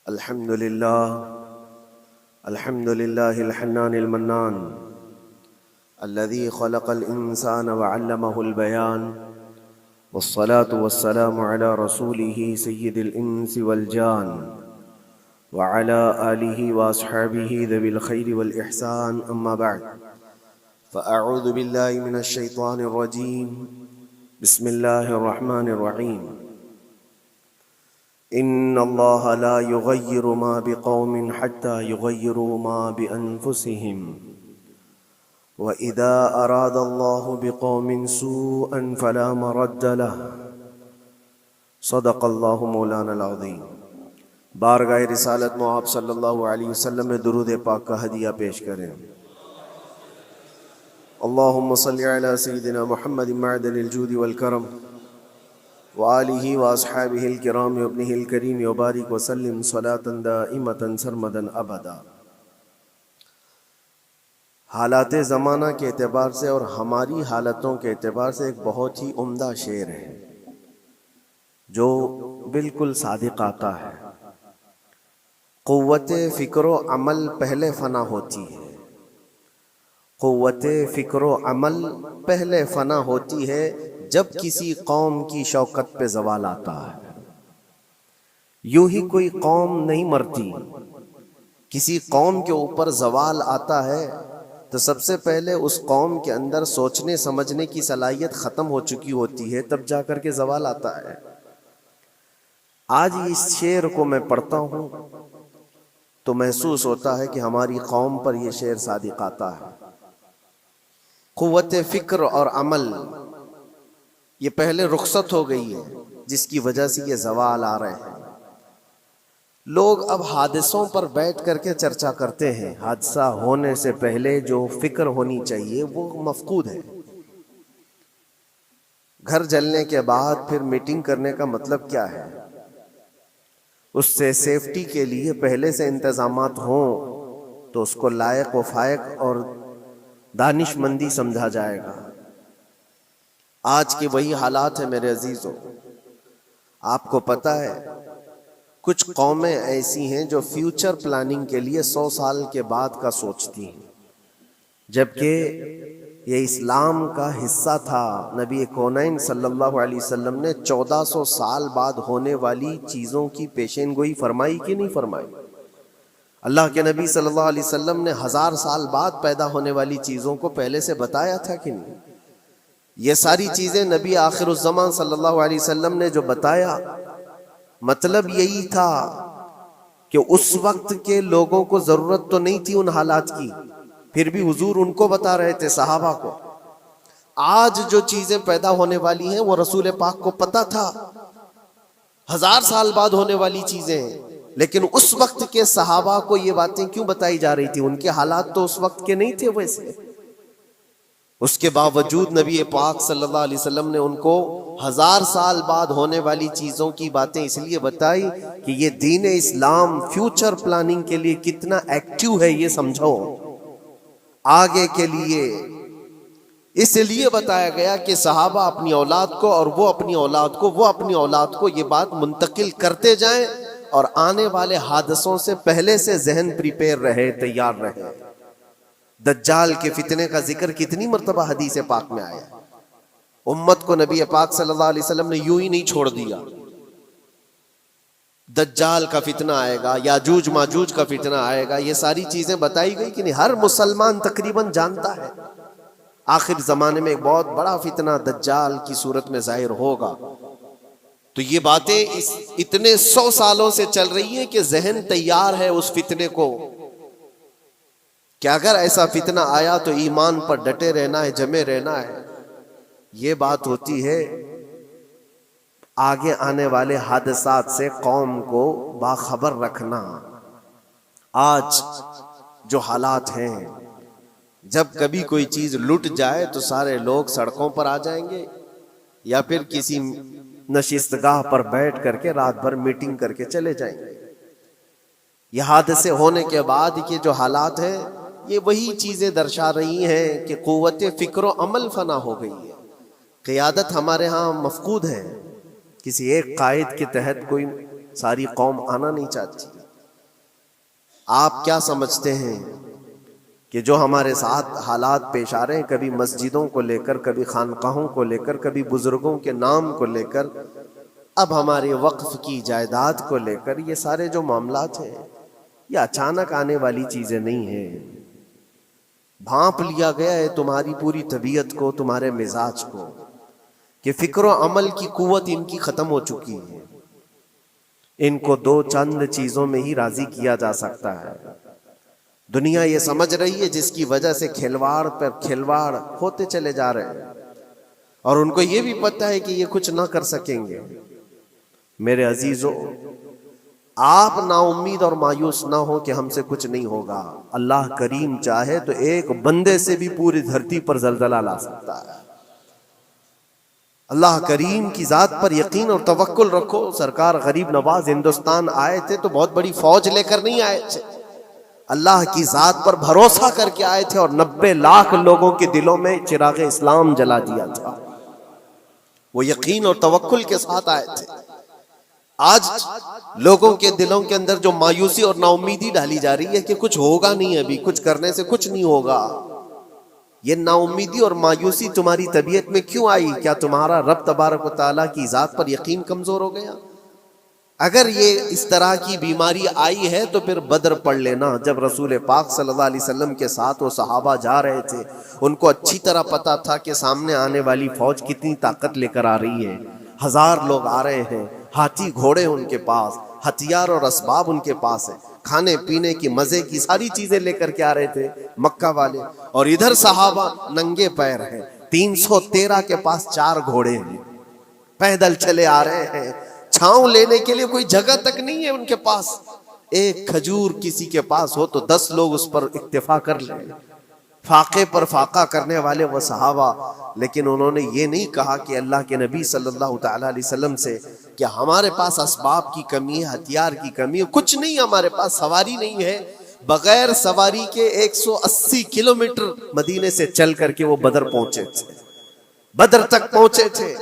الحمد لله الحنان المنان الذي خلق الإنسان وعلمه البيان، والصلاة والسلام على رسوله سيد الإنس والجان وعلى آله وأصحابه ذوي الخير والإحسان. أما بعد، فأعوذ بالله من الشيطان الرجيم. بسم الله الرحمن الرحيم. إن الله لا يغير ما بقوم حتى يغيروا ما بأنفسهم، وإذا أراد الله بقوم سوءا فلا مرد له. صدق الله مولانا العظيم. بارگاہ رسالت میں آپ صلی اللہ علیہ وسلم میں درود پاک کا ہدیہ پیش کریں. اللہم صلی علی سیدنا محمد معدن الجود والکرم وآلہ واصحابہ الکرام وابنہ الکریم وبارک وسلم صلاة دائمة سرمدا ابدا. حالات زمانہ کے اعتبار سے اور ہماری حالتوں کے اعتبار سے ایک بہت ہی عمدہ شعر ہے جو بالکل صادق آتا ہے. قوت فکر و عمل پہلے فنا ہوتی ہے. قوت فکر و عمل پہلے فنا ہوتی ہے جب کسی قوم کی شوکت پہ زوال آتا ہے. یوں ہی کوئی قوم نہیں مرتی. کسی قوم کے اوپر زوال آتا ہے تو سب سے پہلے اس قوم کے اندر سوچنے سمجھنے کی صلاحیت ختم ہو چکی ہوتی ہے، تب جا کر کے زوال آتا ہے. آج اس شعر کو میں پڑھتا ہوں تو محسوس ہوتا ہے کہ ہماری قوم پر یہ شعر صادق آتا ہے. قوت فکر اور عمل یہ پہلے رخصت ہو گئی ہے، جس کی وجہ سے یہ زوال آ رہے ہیں. لوگ اب حادثوں پر بیٹھ کر کے چرچا کرتے ہیں. حادثہ ہونے سے پہلے جو فکر ہونی چاہیے وہ مفقود ہے. گھر جلنے کے بعد پھر میٹنگ کرنے کا مطلب کیا ہے؟ اس سے سیفٹی کے لیے پہلے سے انتظامات ہوں تو اس کو لائق و فائق اور دانش مندی سمجھا جائے گا. آج کے وہی حالات ہیں میرے عزیزوں. آپ کو پتہ ہے کچھ قومیں ایسی ہیں جو فیوچر پلاننگ کے لیے 100 سال کے بعد کا سوچتی ہیں، جبکہ یہ اسلام کا حصہ تھا. نبی کونین صلی اللہ علیہ وسلم نے 1400 سال بعد ہونے والی چیزوں کی پیشین گوئی فرمائی کہ نہیں فرمائی؟ اللہ کے نبی صلی اللہ علیہ وسلم نے 1000 سال بعد پیدا ہونے والی چیزوں کو پہلے سے بتایا تھا کہ نہیں؟ یہ ساری چیزیں نبی آخر الزمان صلی اللہ علیہ وسلم نے جو بتایا، مطلب یہی تھا کہ اس وقت کے لوگوں کو ضرورت تو نہیں تھی ان حالات کی، پھر بھی حضور ان کو بتا رہے تھے، صحابہ کو. آج جو چیزیں پیدا ہونے والی ہیں وہ رسول پاک کو پتا تھا، 1000 سال بعد ہونے والی چیزیں ہیں، لیکن اس وقت کے صحابہ کو یہ باتیں کیوں بتائی جا رہی تھی؟ ان کے حالات تو اس وقت کے نہیں تھے ویسے. اس کے باوجود نبی پاک صلی اللہ علیہ وسلم نے ان کو 1000 سال بعد ہونے والی چیزوں کی باتیں اس لیے بتائی کہ یہ دین اسلام فیوچر پلاننگ کے لیے کتنا ایکٹیو ہے یہ سمجھو. آگے کے لیے اس لیے بتایا گیا کہ صحابہ اپنی اولاد کو اور وہ اپنی اولاد کو، وہ اپنی اولاد کو یہ بات منتقل کرتے جائیں اور آنے والے حادثوں سے پہلے سے ذہن پریپیئر رہے، تیار رہے. دجال کے فتنے کا ذکر کتنی مرتبہ حدیث پاک میں آیا. امت کو نبی پاک صلی اللہ علیہ وسلم نے یوں ہی نہیں چھوڑ دیا. دجال کا فتنہ آئے گا، یاجوج ماجوج کا فتنہ آئے گا، یہ ساری چیزیں بتائی گئی کہ نہیں؟ ہر مسلمان تقریباً جانتا ہے آخر زمانے میں ایک بہت بڑا فتنہ دجال کی صورت میں ظاہر ہوگا. تو یہ باتیں اتنے 100 سالوں سے چل رہی ہیں کہ ذہن تیار ہے اس فتنے کو کہ اگر ایسا فتنہ آیا تو ایمان پر ڈٹے رہنا ہے، جمے رہنا ہے. یہ بات ہوتی ہے آگے آنے والے حادثات سے قوم کو باخبر رکھنا. آج جو حالات ہیں، جب کبھی کوئی چیز لٹ جائے تو سارے لوگ سڑکوں پر آ جائیں گے یا پھر کسی نشستگاہ پر بیٹھ کر کے رات بھر میٹنگ کر کے چلے جائیں گے. یہ حادثے ہونے کے بعد کے جو حالات ہیں یہ وہی چیزیں درشا رہی ہیں کہ قوت فکر و عمل فنا ہو گئی ہے. قیادت ہمارے ہاں مفقود ہے. کسی ایک قائد کے تحت کوئی ساری قوم آنا نہیں چاہتی. آپ کیا سمجھتے ہیں کہ جو ہمارے ساتھ حالات پیش آ رہے ہیں، کبھی مسجدوں کو لے کر، کبھی خانقاہوں کو لے کر، کبھی بزرگوں کے نام کو لے کر، اب ہمارے وقف کی جائیداد کو لے کر، یہ سارے جو معاملات ہیں یہ اچانک آنے والی چیزیں نہیں ہیں. بھانپ لیا گیا ہے تمہاری پوری طبیعت کو، تمہارے مزاج کو، کہ فکر و عمل کی قوت ان کی ختم ہو چکی ہے. ان کو دو چند چیزوں میں ہی راضی کیا جا سکتا ہے. دنیا یہ سمجھ رہی ہے جس کی وجہ سے کھلواڑ پر کھلواڑ ہوتے چلے جا رہے ہیں، اور ان کو یہ بھی پتہ ہے کہ یہ کچھ نہ کر سکیں گے. میرے عزیزو، آپ نا امید اور مایوس نہ ہو کہ ہم سے کچھ نہیں ہوگا. اللہ کریم چاہے تو ایک بندے سے بھی پوری دھرتی پر زلزلہ لا سکتا ہے. اللہ کریم کی ذات پر یقین اور توکل رکھو. سرکار غریب نواز ہندوستان آئے تھے تو بہت بڑی فوج لے کر نہیں آئے تھے، اللہ کی ذات پر بھروسہ کر کے آئے تھے، اور 90 لاکھ لوگوں کے دلوں میں چراغ اسلام جلا دیا تھا. وہ یقین اور توکل کے ساتھ آئے تھے. آج لوگوں کے دلوں کے اندر جو مایوسی اور نا امیدی ڈالی جا رہی ہے کہ کچھ ہوگا نہیں، ابھی کچھ کرنے سے کچھ نہیں ہوگا، یہ نا امیدی اور مایوسی تمہاری طبیعت میں کیوں آئی؟ کیا تمہارا رب تبارک و تعالیٰ کی ذات پر یقین کمزور ہو گیا؟ اگر یہ اس طرح کی بیماری آئی ہے تو پھر بدر پڑھ لینا. جب رسول پاک صلی اللہ علیہ وسلم کے ساتھ وہ صحابہ جا رہے تھے، ان کو اچھی طرح پتا تھا کہ سامنے آنے والی فوج کتنی طاقت لے کر آ رہی ہے. 1000 لوگ آ رہے ہیں، ہاتھی گھوڑے ان کے پاس، ہتھیار اور اسباب ان کے پاس ہے، کھانے پینے کی مزے کی ساری چیزیں لے کر کے آ رہے تھے مکہ والے. اور ادھر صحابہ ننگے پیر ہیں. 313 کے پاس 4 گھوڑے ہیں، پیدل چلے آ رہے ہیں. چھاؤں لینے کے لیے کوئی جگہ تک نہیں ہے ان کے پاس. ایک کھجور کسی کے پاس ہو تو 10 لوگ اس پر اکتفا کر لیں. فاقے پر فاقہ کرنے والے وہ صحابہ. لیکن انہوں نے یہ نہیں کہا کہ اللہ کے نبی صلی اللہ تعالی علیہ وسلم سے کہ ہمارے پاس اسباب کی کمی ہے، ہتھیار کی کمی ہے، کچھ نہیں، ہمارے پاس سواری نہیں ہے. بغیر سواری کے 180 کلومیٹر مدینے سے چل کر کے وہ بدر پہنچے تھے، بدر تک پہنچے تھے.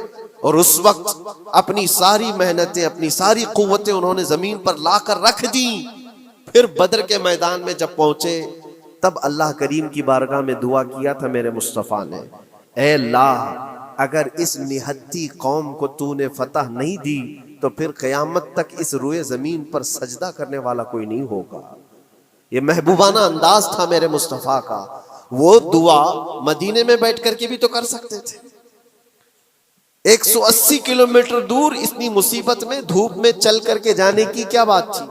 اور اس وقت اپنی ساری محنتیں، اپنی ساری قوتیں انہوں نے زمین پر لا کر رکھ دیں. پھر بدر کے میدان میں جب پہنچے تب اللہ کریم کی بارگاہ میں دعا کیا تھا میرے مصطفیٰ نے، اے اللہ اگر اس نہتی قوم کو تو نے فتح نہیں دی تو پھر قیامت تک اس روئے زمین پر سجدہ کرنے والا کوئی نہیں ہوگا. یہ محبوبانہ انداز تھا میرے مصطفیٰ کا. وہ دعا مدینے میں بیٹھ کر کے بھی تو کر سکتے تھے. 180 کلومیٹر دور اتنی مصیبت میں دھوپ میں چل کر کے جانے کی کیا بات تھی؟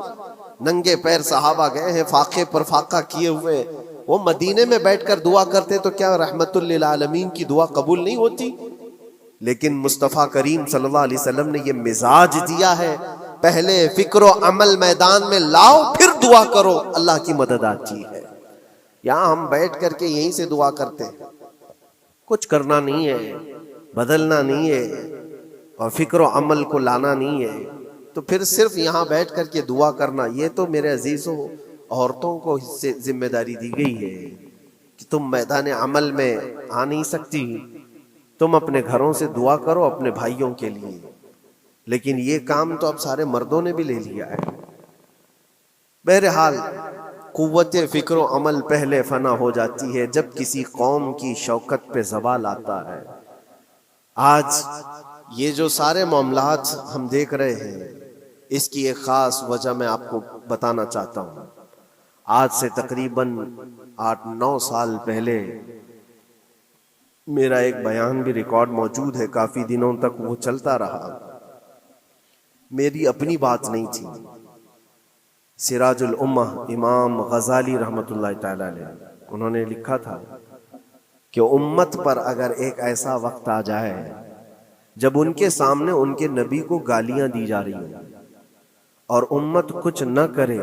ننگے پیر صحابہ گئے ہیں، فاقے پر فاقہ کیے ہوئے. وہ مدینے میں بیٹھ کر دعا کرتے تو کیا رحمت للعالمین کی دعا قبول نہیں ہوتی؟ لیکن مصطفیٰ کریم صلی اللہ علیہ وسلم نے یہ مزاج دیا ہے، پہلے فکر و عمل میدان میں لاؤ پھر دعا کرو، اللہ کی مدد آتی ہے. یہاں ہم بیٹھ کر کے یہیں سے دعا کرتے ہیں، کچھ کرنا نہیں ہے، بدلنا نہیں ہے، اور فکر و عمل کو لانا نہیں ہے، تو پھر صرف یہاں بیٹھ کر کے دعا کرنا. یہ تو میرے عزیزوں عورتوں کو اس سے ذمہ داری دی گئی ہے کہ تم میدان عمل میں آ نہیں سکتی، تم اپنے گھروں سے دعا کرو اپنے بھائیوں کے لیے. لیکن یہ کام تو اب سارے مردوں نے بھی لے لیا ہے. بہرحال قوت فکر و عمل پہلے فنا ہو جاتی ہے جب کسی قوم کی شوکت پہ زوال آتا ہے. آج یہ جو سارے معاملات ہم دیکھ رہے ہیں، اس کی ایک خاص وجہ میں آپ کو بتانا چاہتا ہوں. آج سے تقریباً 8-9 سال پہلے میرا ایک بیان بھی ریکارڈ موجود ہے، کافی دنوں تک وہ چلتا رہا. میری اپنی بات نہیں تھی. سراج الامہ امام غزالی رحمۃ اللہ تعالی علیہ انہوں نے لکھا تھا کہ امت پر اگر ایک ایسا وقت آ جائے جب ان کے سامنے ان کے نبی کو گالیاں دی جا رہی ہیں اور امت کچھ نہ کرے،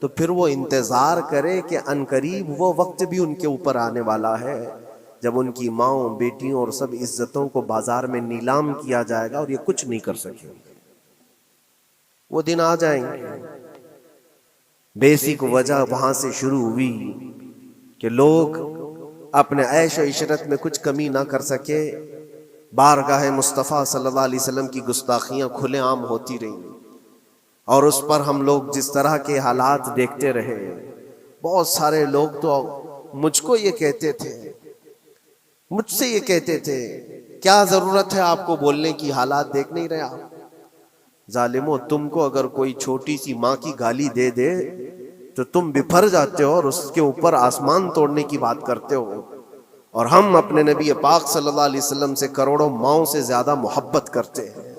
تو پھر وہ انتظار کرے کہ عنقریب وہ وقت بھی ان کے اوپر آنے والا ہے جب ان کی ماؤں، بیٹیوں اور سب عزتوں کو بازار میں نیلام کیا جائے گا اور یہ کچھ نہیں کر سکیں گے. وہ دن آ جائیں گے. بیسک وجہ وہاں سے شروع ہوئی کہ لوگ اپنے عیش و عشرت میں کچھ کمی نہ کر سکے. بارگاہ مصطفیٰ صلی اللہ علیہ وسلم کی گستاخیاں کھلے عام ہوتی رہیں. اور اس پر ہم لوگ جس طرح کے حالات دیکھتے رہے، بہت سارے لوگ تو مجھ کو یہ کہتے تھے، مجھ سے یہ کہتے تھے، کیا ضرورت ہے آپ کو بولنے کی، حالات دیکھ نہیں رہے آپ؟ ظالمو، تم کو اگر کوئی چھوٹی سی ماں کی گالی دے دے تو تم بپھر جاتے ہو اور اس کے اوپر آسمان توڑنے کی بات کرتے ہو، اور ہم اپنے نبی پاک صلی اللہ علیہ وسلم سے کروڑوں ماؤں سے زیادہ محبت کرتے ہیں۔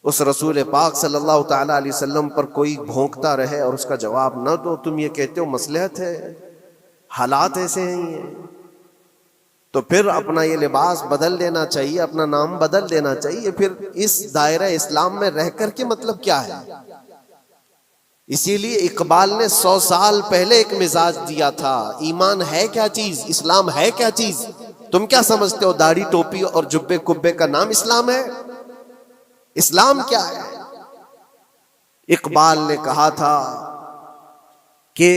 اس رسول پاک صلی اللہ تعالی علیہ وسلم پر کوئی بھونکتا رہے اور اس کا جواب نہ دو، تم یہ کہتے ہو مصلحت ہے، حالات ایسے ہیں یہ، تو پھر اپنا یہ لباس بدل لینا چاہیے، اپنا نام بدل لینا چاہیے، پھر اس دائرہ اسلام میں رہ کر کے مطلب کیا ہے؟ اسی لیے اقبال نے 100 سال پہلے ایک مزاج دیا تھا، ایمان ہے کیا چیز، اسلام ہے کیا چیز، تم کیا سمجھتے ہو داڑھی ٹوپی اور جبے کبے کا نام اسلام ہے؟ اسلام کیا ہے؟ اقبال نے کہا تھا کہ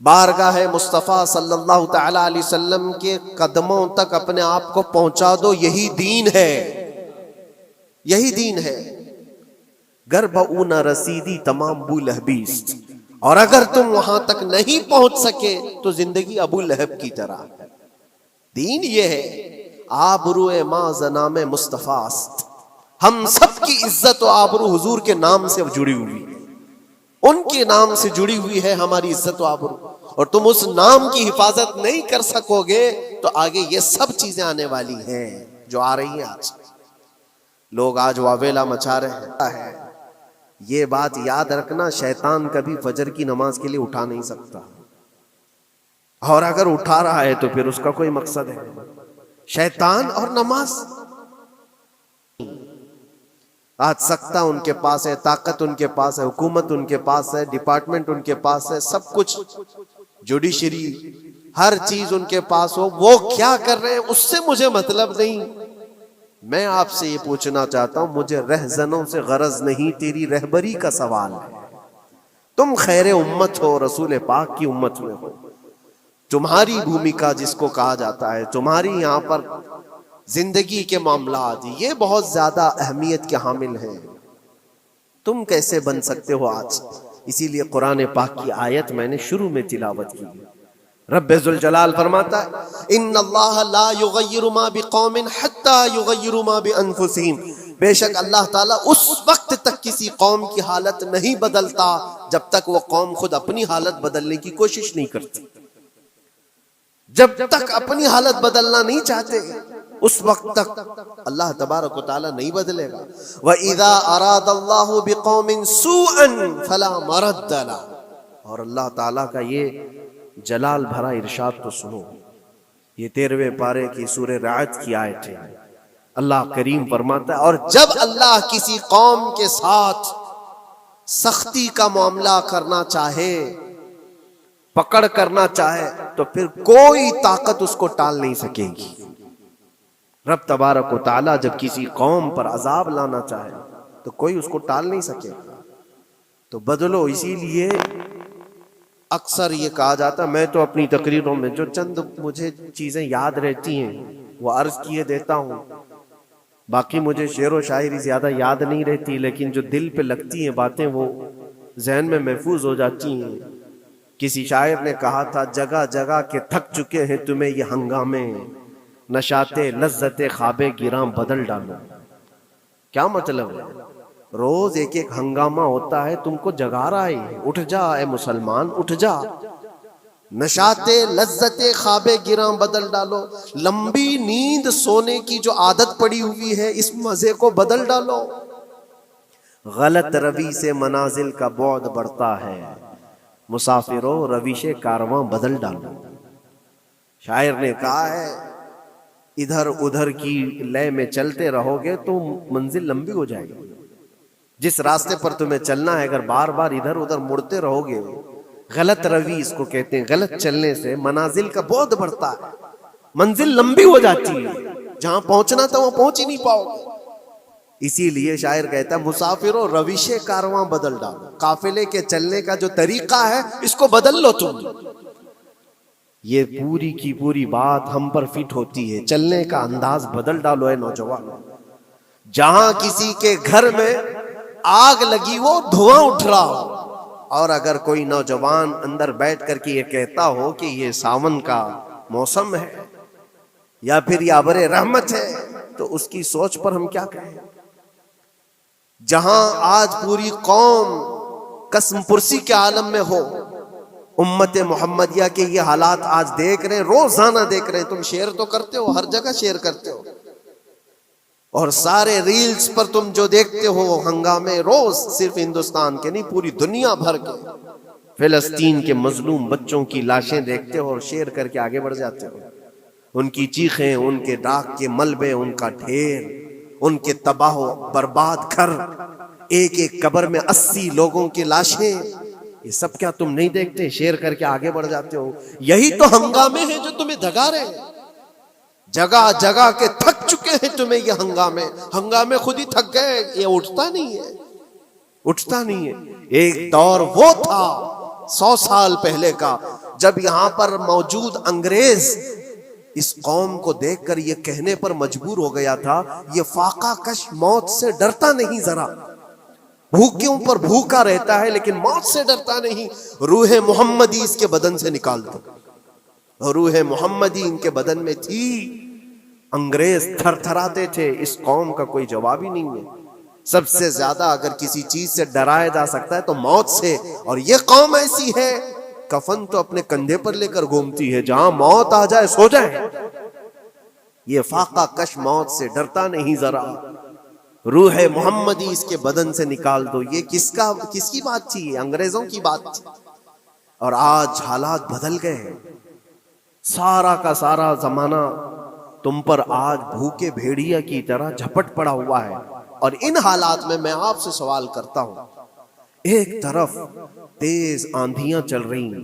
بارگاہ مصطفیٰ صلی اللہ تعالی علیہ وسلم کے قدموں تک اپنے آپ کو پہنچا دو، یہی دین ہے، یہی دین ہے۔ گر بہو نہ رسیدی تمام ابو لہبیست، اور اگر تم وہاں تک نہیں پہنچ سکے تو زندگی ابو لہب کی طرح ہے۔ دین یہ ہے، آبرو ماں زنام مصطفیٰ است، ہم سب کی عزت و آبرو حضور کے نام سے جڑی ہوئی ہے، ان کے نام سے جڑی ہوئی ہے ہماری عزت و آبرو، اور تم اس نام کی حفاظت نہیں کر سکو گے تو آگے یہ سب چیزیں آنے والی ہیں جو آ رہی ہیں۔ آج لوگ آج واویلا مچا رہے ہیں، یہ بات یاد رکھنا، شیطان کبھی فجر کی نماز کے لیے اٹھا نہیں سکتا، اور اگر اٹھا رہا ہے تو پھر اس کا کوئی مقصد ہے، شیطان اور نماز۔ آج سکتہ ان کے پاس ہے، طاقت ان کے پاس ہے، حکومت ان کے پاس ہے، ڈپارٹمنٹ ان کے پاس ہے، سب کچھ، جوڈیشری، ہر چیز ان کے پاس ہو، وہ کیا کر رہے ہیں اس سے مجھے مطلب نہیں۔ میں آپ سے یہ پوچھنا چاہتا ہوں، مجھے رہزنوں سے غرض نہیں، تیری رہبری کا سوال ہے۔ تم خیر امت ہو، رسول پاک کی امت میں ہو، تمہاری بھومکا جس کو کہا جاتا ہے، تمہاری یہاں پر زندگی کے معاملات یہ بہت زیادہ اہمیت کے حامل ہیں، تم کیسے بن سکتے ہو آج؟ اسی لیے قرآن پاک کی آیت میں نے شروع میں تلاوت کی، رب ذوالجلال فرماتا ہے ان اللہ لا یغیر ما بقوم حتی یغیروا ما بانفسہم، بے شک اللہ تعالیٰ اس وقت تک کسی قوم کی حالت نہیں بدلتا جب تک وہ قوم خود اپنی حالت بدلنے کی کوشش نہیں کرتی۔ جب تک اپنی حالت بدلنا نہیں چاہتے اس وقت تک اللہ تبارک و تعالیٰ نہیں بدلے گا۔ وَإِذَا أَرَادَ اللَّهُ بِقَوْمٍ سُوءًا فَلَا مَرَدَّ لَهُ، اور اللہ تعالیٰ کا یہ جلال بھرا ارشاد تو سنو، یہ 13ویں پارے کی سورہ رعد کی آیت ہے۔ اللہ کریم فرماتا ہے، اور جب اللہ کسی قوم کے ساتھ سختی کا معاملہ کرنا چاہے، پکڑ کرنا چاہے، تو پھر کوئی طاقت اس کو ٹال نہیں سکے گی۔ رب تبارک و تعالیٰ جب کسی قوم پر عذاب لانا چاہے تو کوئی اس کو ٹال نہیں سکے گا، تو بدلو۔ اسی لیے اکثر یہ کہا جاتا، میں تو اپنی تقریروں میں جو چند مجھے چیزیں یاد رہتی ہیں وہ عرض کیے دیتا ہوں، باقی مجھے شعر و شاعری زیادہ یاد نہیں رہتی، لیکن جو دل پہ لگتی ہیں باتیں وہ ذہن میں محفوظ ہو جاتی ہیں۔ کسی شاعر نے کہا تھا، جگہ جگہ کے تھک چکے ہیں تمہیں یہ ہنگامے، نشاط لذت خواب گراں بدل ڈالو۔ کیا مطلب ہے؟ روز ایک ایک ہنگامہ ہوتا ہے، تم کو جگا رہا ہے، اٹھ جا اے مسلمان، اٹھ جا، نشاط لذت خواب گراں بدل ڈالو، لمبی نیند سونے کی جو عادت پڑی ہوئی ہے اس مزے کو بدل ڈالو۔ غلط روی سے منازل کا بعد بڑھتا ہے، مسافروں رویش کارواں بدل ڈالو۔ شاعر نے کہا ہے، ادھر ادھر کی لے میں چلتے رہو گے تو منزل لمبی ہو جائے گی۔ جس راستے پر تمہیں چلنا ہے، اگر بار بار ادھر ادھر مڑتے رہو گے، غلط روی اس کو کہتے ہیں، غلط چلنے سے منازل کا بعد بڑھتا ہے، منزل لمبی ہو جاتی ہے، جہاں پہنچنا تھا وہ پہنچ ہی نہیں پاؤ گے۔ اسی لیے شاعر کہتا ہے، مسافروں رویش کارواں بدل ڈالو، قافلے کے چلنے کا جو طریقہ ہے اس کو بدل لو تم۔ یہ پوری کی پوری بات ہم پر فٹ ہوتی ہے، چلنے کا انداز بدل ڈالو اے نوجوانوں۔ جہاں کسی کے گھر میں آگ لگی ہو، دھواں اٹھ رہا ہو، اور اگر کوئی نوجوان اندر بیٹھ کر کے یہ کہتا ہو کہ یہ ساون کا موسم ہے یا پھر یہ ابر رحمت ہے، تو اس کی سوچ پر ہم کیا کہیں؟ جہاں آج پوری قوم قسم پرسی کے عالم میں ہو، امت محمدیہ کے یہ حالات آج دیکھ رہے ہیں، روزانہ دیکھ رہے ہیں. تم شیئر تو کرتے ہو، ہر جگہ شیئر کرتے ہو، اور سارے ریلز پر تم جو دیکھتے ہو ہنگامے روز، صرف ہندوستان کے نہیں پوری دنیا بھر کے فلسطین کے مظلوم بچوں کی لاشیں دیکھتے ہو اور شیئر کر کے آگے بڑھ جاتے ہو. ان کی چیخیں، ان کے راکھ کے ملبے، ان کا ڈھیر، ان کے تباہ و برباد گھر، ایک ایک قبر میں 80 لوگوں کی لاشیں، یہ سب کیا تم نہیں دیکھتے؟ شیئر کر کے آگے بڑھ جاتے ہو. یہی تو ہنگامے ہیں جو تمہیں دھگا رہے ہیں. جگہ جگہ کے تھک چکے ہیں تمہیں یہ ہنگامے خود ہی تھک گئے. یہ اٹھتا نہیں ہے. ایک دور وہ تھا 100 سال پہلے کا، جب یہاں پر موجود انگریز اس قوم کو دیکھ کر یہ کہنے پر مجبور ہو گیا تھا، یہ فاقہ کش موت سے ڈرتا نہیں، ذرا بھوکوں پر بھوکا رہتا ہے لیکن موت سے ڈرتا نہیں. روح محمدی اس کے بدن سے نکال دو. روح محمدی ان کے بدن میں تھی. انگریز تھر تھراتے تھے. اس قوم کا کوئی جواب ہی نہیں ہے. سب سے زیادہ اگر کسی چیز سے ڈرایا جا سکتا ہے تو موت سے، اور یہ قوم ایسی ہے کفن تو اپنے کندھے پر لے کر گھومتی ہے، جہاں موت آ جائے سو جائے. یہ فاقہ کش موت سے ڈرتا نہیں ذرا. روح محمدی اس کے بدن سے نکال دو. یہ کس کی بات تھی؟ یہ انگریزوں کی بات تھی. اور آج حالات بدل گئے ہیں. سارا کا سارا زمانہ تم پر آج بھوکے بھیڑیا کی طرح جھپٹ پڑا ہوا ہے. اور ان حالات میں آپ سے سوال کرتا ہوں، ایک طرف تیز آندھیاں چل رہی ہیں،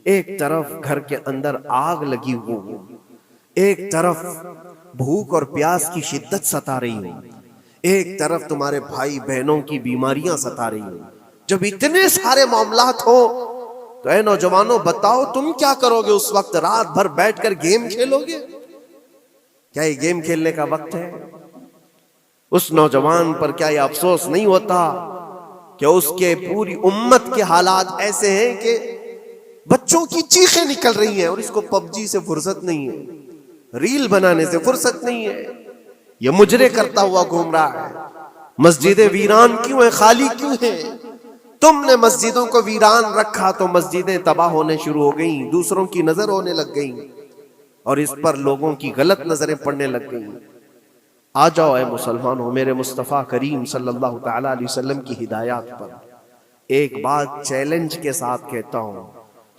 ایک طرف گھر کے اندر آگ لگی ہوئی، ایک طرف بھوک اور پیاس کی شدت ستا رہی ہے، ایک طرف تمہارے بھائی بہنوں کی بیماریاں ستا رہی ہیں. جب اتنے سارے معاملات ہو تو اے نوجوانوں بتاؤ تم کیا کرو گے اس وقت؟ رات بھر بیٹھ کر گیم کھیلو گے؟ کیا یہ گیم کھیلنے کا وقت ہے؟ اس نوجوان پر کیا یہ افسوس نہیں ہوتا کہ اس کے پوری امت کے حالات ایسے ہیں کہ بچوں کی چیخیں نکل رہی ہیں اور اس کو پب جی سے فرصت نہیں ہے، ریل بنانے سے فرصت نہیں ہے، یہ مجرے کرتا ہوا گھوم رہا ہے. مسجدیں ویران کیوں ہیں؟ خالی کیوں ہیں؟ تم نے مسجدوں کو ویران رکھا تو مسجدیں تباہ ہونے شروع ہو گئیں، دوسروں کی نظر ہونے لگ گئیں اور اس پر لوگوں کی غلط نظریں پڑنے لگ گئیں. آ جاؤ اے مسلمانوں، میرے مصطفیٰ کریم صلی اللہ تعالی علیہ وسلم کی ہدایات پر ایک بات چیلنج کے ساتھ کہتا ہوں.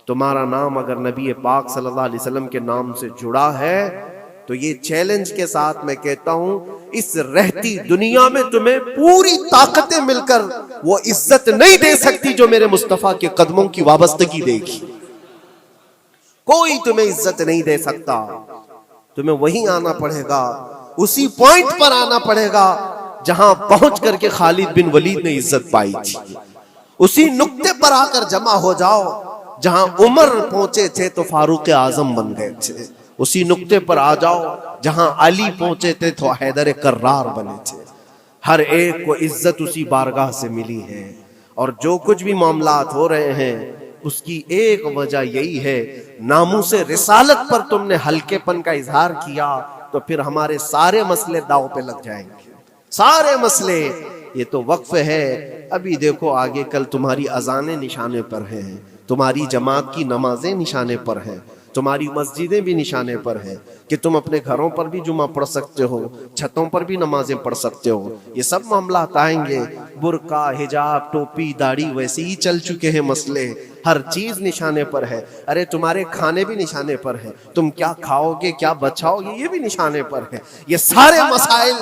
تمہارا نام اگر نبی پاک صلی اللہ علیہ وسلم کے نام سے جڑا ہے تو یہ چیلنج کے ساتھ میں کہتا ہوں، اس رہتی دنیا میں تمہیں پوری طاقتیں مل کر وہ عزت نہیں دے سکتی جو میرے مصطفیٰ کے قدموں کی وابستگی دے گی. کوئی تمہیں عزت نہیں دے سکتا. تمہیں وہیں آنا پڑے گا، اسی پوائنٹ پر آنا پڑے گا جہاں پہنچ کر کے خالد بن ولید نے عزت پائی تھی. اسی نقطے پر آ کر جمع ہو جاؤ جہاں عمر پہنچے تھے تو فاروق اعظم بن گئے تھے. اسی نقطے پر آ جاؤ جہاں علی پہنچے تھے تو حیدر کرار بنے تھے. ہر ایک کو عزت اسی بارگاہ سے ملی ہے. اور جو کچھ بھی معاملات ہو رہے ہیں اس کی ایک وجہ یہی ہے، ناموس رسالت پر تم نے ہلکے پن کا اظہار کیا تو پھر ہمارے سارے مسئلے داؤ پہ لگ جائیں گے. سارے مسئلے. یہ تو وقف ہے. ابھی دیکھو آگے کل تمہاری اذانیں نشانے پر ہیں، تمہاری جماعت کی نمازیں نشانے پر ہیں، تمہاری مسجدیں بھی نشانے پر ہیں کہ تم اپنے گھروں پر بھی جمعہ پڑھ سکتے ہو، چھتوں پر بھی نمازیں پڑھ سکتے ہو. یہ سب معاملات آئیں گے. برقع، حجاب، ٹوپی، داڑھی ویسے ہی چل چکے ہیں مسئلے. ہر چیز نشانے پر ہے. ارے تمہارے کھانے بھی نشانے پر ہیں، تم کیا کھاؤ گے، کیا بچاؤ گے، یہ بھی نشانے پر ہے. یہ سارے مسائل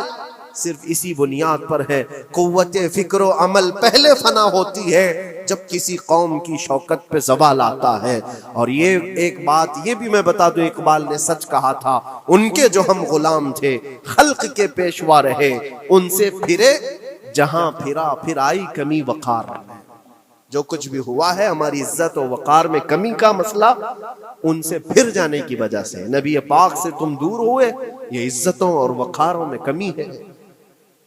صرف اسی بنیاد پر ہے. قوت فکر و عمل پہلے فنا ہوتی ہے جب کسی قوم کی شوکت پہ زوال آتا ہے. اور یہ ایک بات یہ بھی میں بتا دوں، اقبال نے سچ کہا تھا، ان کے جو ہم غلام تھے خلق کے پیشوا رہے، ان سے پھرے جہاں پھرا پھر آئی کمی وقار. جو کچھ بھی ہوا ہے ہماری عزت و وقار میں کمی کا مسئلہ ان سے پھر جانے کی وجہ سے. نبی پاک سے تم دور ہوئے، یہ عزتوں اور وقاروں میں کمی ہے.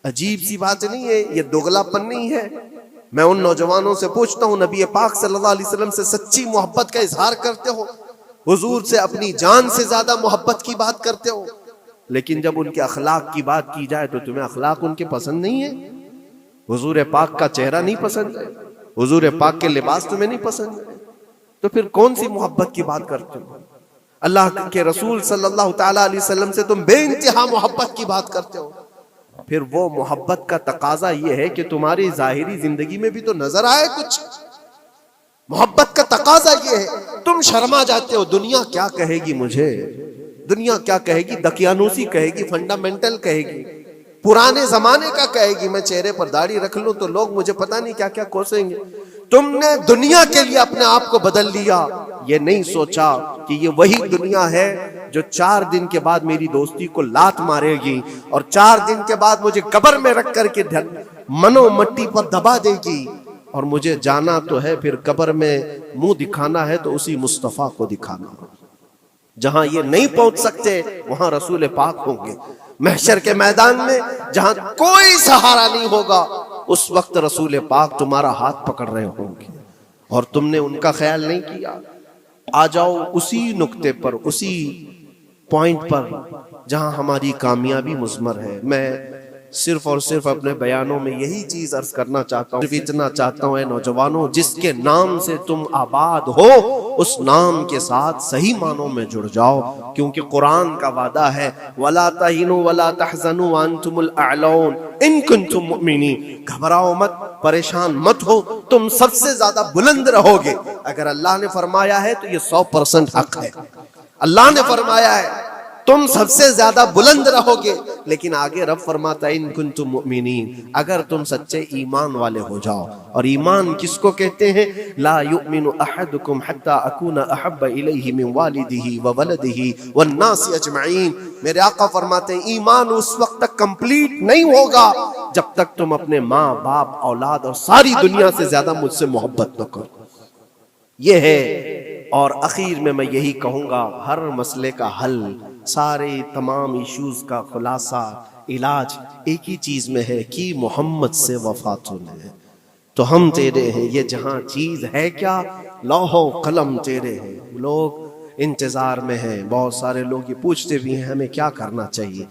عجیب سی بات نہیں ہے، یہ دوغلا پن نہیں ہے؟ میں ان نوجوانوں سے پوچھتا ہوں، نبی پاک صلی اللہ علیہ وسلم سے سچی محبت کا اظہار کرتے ہو، حضور سے اپنی جان سے زیادہ محبت کی بات کرتے ہو، لیکن جب ان کے اخلاق کی بات کی جائے تو تمہیں اخلاق ان کے پسند نہیں ہے؟ حضور پاک کا چہرہ نہیں پسند ہے؟ حضور پاک کے لباس تمہیں نہیں پسند ہے؟ تو پھر کون سی محبت کی بات کرتے ہو؟ اللہ کے رسول صلی اللہ تعالی علیہ وسلم سے تم بے انتہا محبت کی بات کرتے ہو، پھر وہ محبت کا تقاضا یہ ہے کہ تمہاری ظاہری زندگی میں بھی تو نظر آئے کچھ۔ محبت کا تقاضا یہ ہے، تم شرما جاتے ہو، دنیا کیا کہے گی مجھے، دنیا کیا کہے گی، دقیانوسی کہے گی، فنڈامنٹل کہے گی، پرانے زمانے کا کہے گی، میں چہرے پر داڑھی رکھ لوں تو لوگ مجھے پتہ نہیں کیا کیا کوسیں گے۔ تم نے دنیا کے لیے اپنے آپ کو بدل لیا، یہ نہیں سوچا کہ یہ وہی دنیا ہے جو 4 دن کے بعد میری دوستی کو لات مارے گی اور 4 دن کے بعد مجھے قبر میں رکھ کر کے منو مٹی پر دبا دے گی، اور مجھے جانا تو ہے، پھر قبر میں منہ دکھانا ہے تو اسی مصطفیٰ کو دکھانا۔ جہاں یہ نہیں پہنچ سکتے وہاں رسول پاک ہوں گے، محشر کے میدان میں جہاں کوئی سہارا نہیں ہوگا، اس وقت رسول پاک تمہارا ہاتھ پکڑ رہے ہوں گے، اور تم نے ان کا خیال نہیں کیا۔ آ جاؤ اسی نقطے پر، اسی پوائنٹ پر جہاں ہماری کامیابی مضمر ہے۔ میں صرف اور صرف اپنے بیانوں میں یہی چیز عرض کرنا چاہتا ہوں، صرف اتنا چاہتا ہوں، اے نوجوانوں، جس کے نام سے تم آباد ہو اس نام کے ساتھ صحیح معنوں میں جڑ جاؤ، کیونکہ قرآن کا وعدہ ہے وَلَا تَهِنُوا وَلَا تَحْزَنُوا وَأَنْتُمُ الْأَعْلَوْنَ إِن كُنتُم مُؤْمِنِينَ۔ گھبراؤ مت، پریشان مت ہو، تم سب سے زیادہ بلند رہو گے۔ اگر اللہ نے فرمایا ہے تو یہ 100% حق ہے۔ اللہ نے فرمایا ہے تم سب سے زیادہ بلند رہو گے، لیکن آگے رب فرماتا ہے ان کنتم مؤمنین، اگر تم سچے ایمان والے ہو جاؤ۔ اور ایمان کس کو کہتے ہیں؟ لا یؤمن احدکم حتی اکون احب الیہ من والدہ وولدہ والناس اجمعین۔ میرے آقا فرماتے ہیں ایمان اس وقت تک کمپلیٹ نہیں ہوگا جب تک تم اپنے ماں باپ اولاد اور ساری دنیا سے زیادہ مجھ سے محبت نہ کرو۔ یہ ہے، اور اخیر میں یہی کہوں گا، ہر مسئلے کا حل، سارے تمام ایشوز کا خلاصہ، علاج ایک ہی چیز میں ہے کہ محمد سے وفا ہے۔ تو ہم تیرے ہیں، یہ جہاں چیز ہے کیا، لوح و قلم تیرے ہیں۔ لوگ انتظار میں ہیں، بہت سارے لوگ یہ پوچھتے بھی ہیں ہمیں کیا کرنا چاہیے،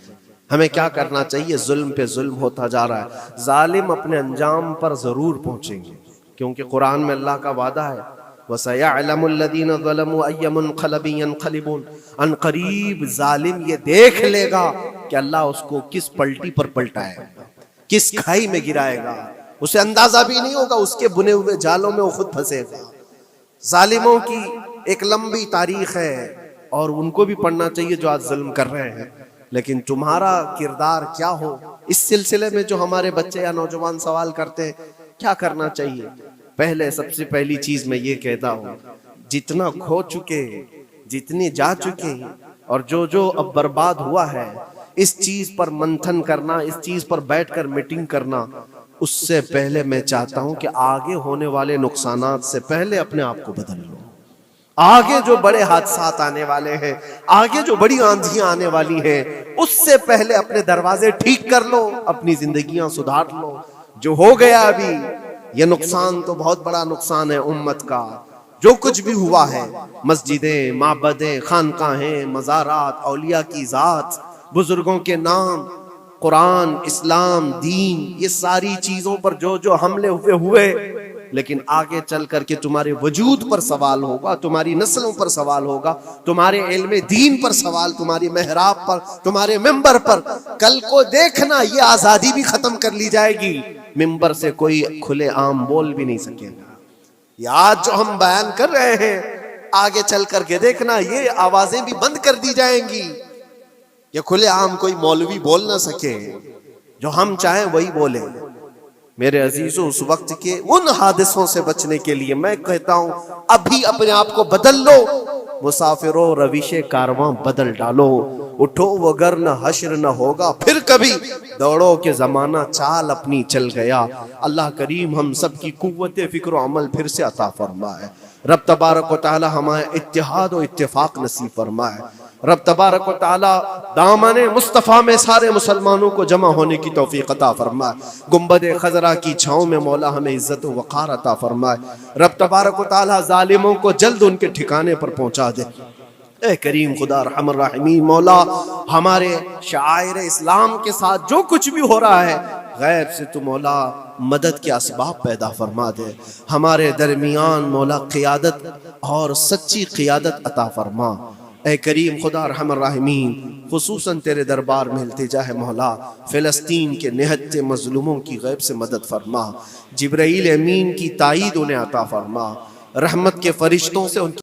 ہمیں کیا کرنا چاہیے۔ ظلم پہ ظلم ہوتا جا رہا ہے، ظالم اپنے انجام پر ضرور پہنچیں گے، کیونکہ قرآن میں اللہ کا وعدہ ہے وَسَيَعْلَمُ الَّذِينَ ظَلَمُوا أَيَّ مُنْقَلَبٍ يَنْقَلِبُونَ۔ ان قریب ظالم یہ دیکھ لے گا کہ اللہ اس کو کس پلٹی پر پلٹائے گا، کس کھائی میں گرائے گا، اسے اندازہ بھی نہیں ہوگا، اس کے بنے ہوئے جالوں میں وہ خود پھنسے گا۔ ظالموں کی ایک لمبی تاریخ ہے، اور ان کو بھی پڑھنا چاہیے جو آج ظلم کر رہے ہیں، لیکن تمہارا کردار کیا ہو، اس سلسلے میں جو ہمارے بچے یا نوجوان سوال کرتے ہیں کیا کرنا چاہیے۔ پہلے سب سے پہلی چیز میں یہ کہتا ہوں، جتنا کھو چکے، جتنی جا چکے، اور جو اب برباد ہوا ہے، اس چیز پر منتھن کرنا، اس چیز پر بیٹھ کر میٹنگ کرنا، اس سے پہلے میں چاہتا ہوں کہ آگے ہونے والے نقصانات سے پہلے اپنے آپ کو بدل لو۔ آگے جو بڑے حادثات آنے والے ہیں، آگے جو بڑی آندھیاں آنے والی ہیں، اس سے پہلے اپنے دروازے ٹھیک کر لو، اپنی زندگیاں سدھار لو۔ جو ہو گیا ابھی، یہ نقصان تو بہت بڑا نقصان ہے امت کا، جو کچھ بھی ہوا ہے، مسجدیں، معبدیں، خانقاہیں، مزارات، اولیاء کی ذات، بزرگوں کے نام، قرآن، اسلام، دین، یہ ساری چیزوں پر جو حملے ہوئے، لیکن آگے چل کر کے تمہارے وجود پر سوال ہوگا، تمہاری نسلوں پر سوال ہوگا، تمہارے علم دین پر سوال، تمہاری محراب پر، تمہارے ممبر پر۔ کل کو دیکھنا یہ آزادی بھی ختم کر لی جائے گی، ممبر سے کوئی کھلے عام بول بھی نہیں سکے گا۔ یہ آج جو ہم بیان کر رہے ہیں، آگے چل کر کے دیکھنا یہ آوازیں بھی بند کر دی جائیں گی، یہ کھلے عام کوئی مولوی بول نہ سکے، جو ہم چاہیں وہی بولیں۔ میرے عزیزوں، اس وقت کے ان حادثوں سے بچنے کے لیے میں کہتا ہوں ابھی اپنے آپ کو بدل لو، مسافروں روش کارواں بدل ڈالو، اٹھو وگرنہ حشر نہ ہوگا پھر کبھی، دوڑو کہ زمانہ چال اپنی چل گیا۔ اللہ کریم ہم سب کی قوت فکر و عمل پھر سے عطا فرمائے، رب تبارک و تعالی ہمیں اتحاد و اتفاق نصیب فرمائے۔ رب تبارک و تعالی دامن مصطفیٰ میں سارے مسلمانوں کو جمع ہونے کی توفیق عطا فرمائے. گنبد خضرا کی چھاؤں میں مولا ہمیں عزت و وقار عطا فرمائے. رب تبارک و تعالی ظالموں کو جلد ان کے ٹھکانے پر پہنچا دے. اے کریم خدا ارحم الراحمین مولا ہمارے شعائر اسلام کے ساتھ جو کچھ بھی ہو رہا ہے غیب سے تو مولا مدد کے اسباب پیدا فرما دے. ہمارے درمیان مولا قیادت اور سچی قیادت عطا فرما. اے کریم خدا ارحم الراحمین خصوصاً تیرے دربار میں التجا ہے مولا فلسطین کے نہتے مظلوموں کی غیب سے مدد فرما. جبرائیل امین کی تائید انہیں عطا فرما. رحمت کے فرشتوں سے ان کی